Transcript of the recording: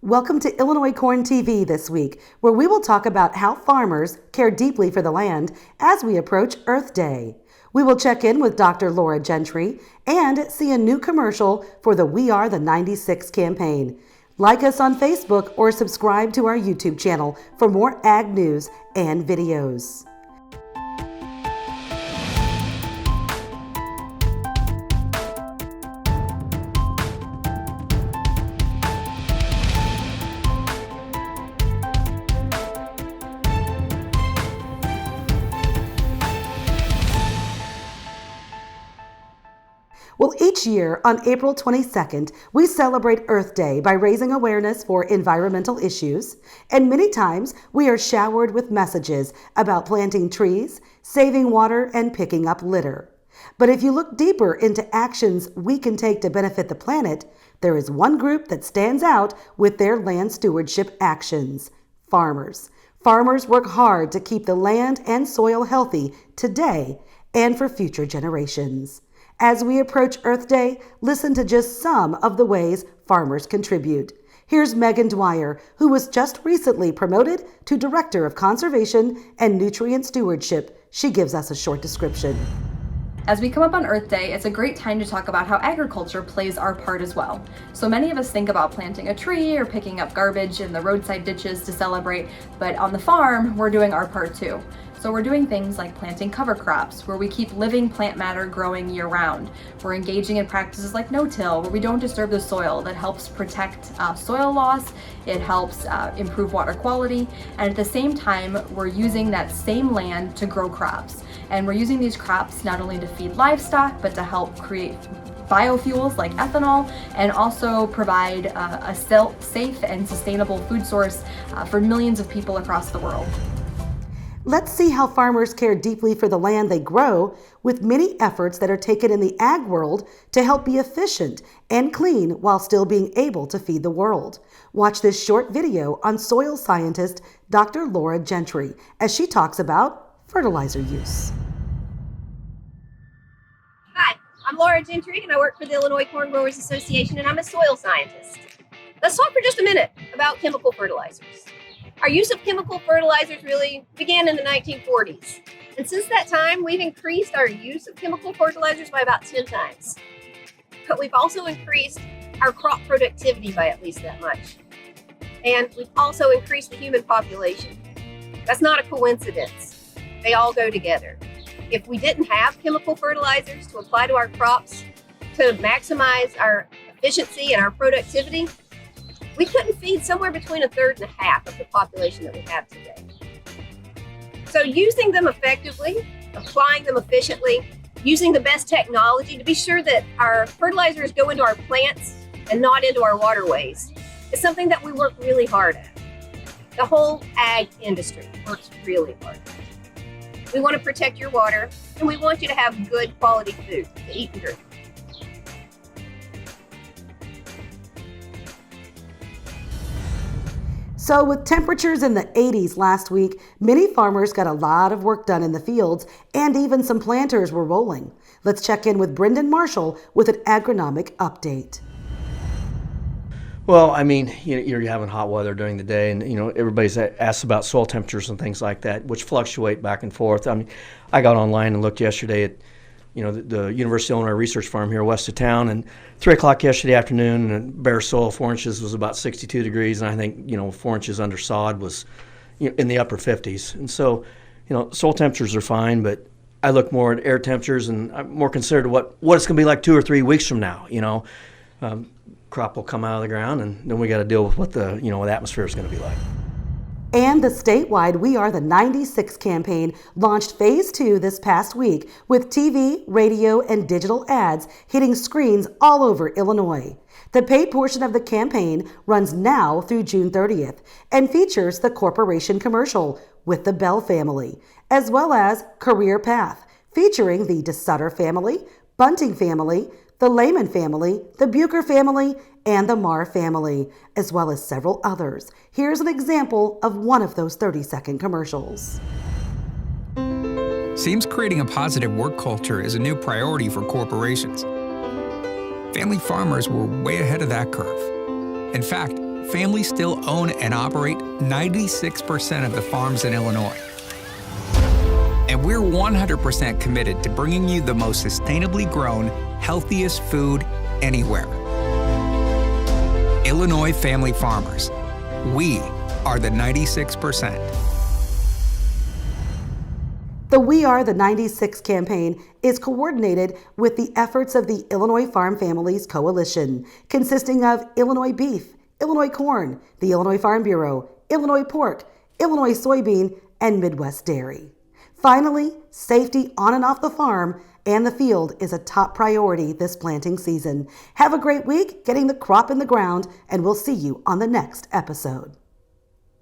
Welcome to ILLinoiscornTV this week, where we will talk about how farmers care deeply for the land as we approach Earth Day. We will check in with Dr. Laura Gentry and see a new commercial for the We Are the 96 campaign. Like us on Facebook or subscribe to our YouTube channel for more ag news and videos. Well, each year on April 22nd, we celebrate Earth Day by raising awareness for environmental issues, and many times we are showered with messages about planting trees, saving water, and picking up litter. But if you look deeper into actions we can take to benefit the planet, there is one group that stands out with their land stewardship actions: farmers. Farmers work hard to keep the land and soil healthy today and for future generations. As we approach Earth Day, listen to just some of the ways farmers contribute. Here's Dwyer, who was just recently promoted to Director of Conservation and Nutrient Stewardship. She gives us a short description. As we come up on Earth Day, it's a great time to talk about how agriculture plays our part as well. So many of us think about planting a tree or picking up garbage in the roadside ditches to celebrate, but on the farm, we're doing our part too. So we're doing things like planting cover crops, where we keep living plant matter growing year-round. We're engaging in practices like no-till, where we don't disturb the soil. That helps protect soil loss, it helps improve water quality, and at the same time, we're using that same land to grow crops. And we're using these crops not only to feed livestock, but to help create biofuels like ethanol, and also provide a safe and sustainable food source for millions of people across the world. Let's see how farmers care deeply for the land they grow, with many efforts that are taken in the ag world to help be efficient and clean while still being able to feed the world. Watch this short video on soil scientist Dr. Laura Gentry as she talks about fertilizer use. Hi, I'm Laura Gentry and I work for the Illinoiscorngrowers Association, and I'm a soil scientist. Let's talk for just a minute about chemical fertilizers. Our use of chemical fertilizers really began in the 1940s. And since that time, we've increased our use of chemical fertilizers by about 10 times. But we've also increased our crop productivity by at least that much. And we've also increased the human population. That's not a coincidence. They all go together. If we didn't have chemical fertilizers to apply to our crops to maximize our efficiency and our productivity, we couldn't feed somewhere between a third and a half of the population that we have today. So using them effectively, applying them efficiently, using the best technology to be sure that our fertilizers go into our plants and not into our waterways is something that we work really hard at. The whole ag industry works really hard. We want to protect your water, and we want you to have good quality food to eat and drink. So with temperatures in the 80s last week, many farmers got a lot of work done in the fields, and even some planters were rolling. Let's check in with Brendan Marshall with an agronomic update. Well, I mean, you're having hot weather during the day, and everybody's asked about soil temperatures and things like that, which fluctuate back and forth. I mean, I got online and looked yesterday at the University of Illinois Research Farm here west of town, and 3 o'clock yesterday afternoon, and bare soil 4 inches was about 62 degrees, and I think 4 inches under sod was in the upper 50s. And so soil temperatures are fine, but I look more at air temperatures, and I'm more concerned to what it's going to be like 2 or 3 weeks from now. Crop will come out of the ground, and then we got to deal with what the atmosphere is going to be like. And the statewide We Are the 96 campaign launched Phase 2 this past week with TV, radio, and digital ads hitting screens all over Illinois. The paid portion of the campaign runs now through June 30th and features the corporation commercial with the Bell family, as well as Career Path, featuring the DeSutter family, Bunting family, the Lehman family, the Bucher family, and the Marr family, as well as several others. Here's an example of one of those 30-second commercials. Seems creating a positive work culture is a new priority for corporations. Family farmers were way ahead of that curve. In fact, families still own and operate 96% of the farms in Illinois. And we're 100% committed to bringing you the most sustainably grown, healthiest food anywhere. Illinois family farmers. We are the 96%. The We Are the 96 campaign is coordinated with the efforts of the Illinois Farm Families Coalition, consisting of Illinois Beef, Illinois Corn, the Illinois Farm Bureau, Illinois Pork, Illinois Soybean, and Midwest Dairy. Finally, safety on and off the farm and the field is a top priority this planting season. Have a great week getting the crop in the ground, and we'll see you on the next episode.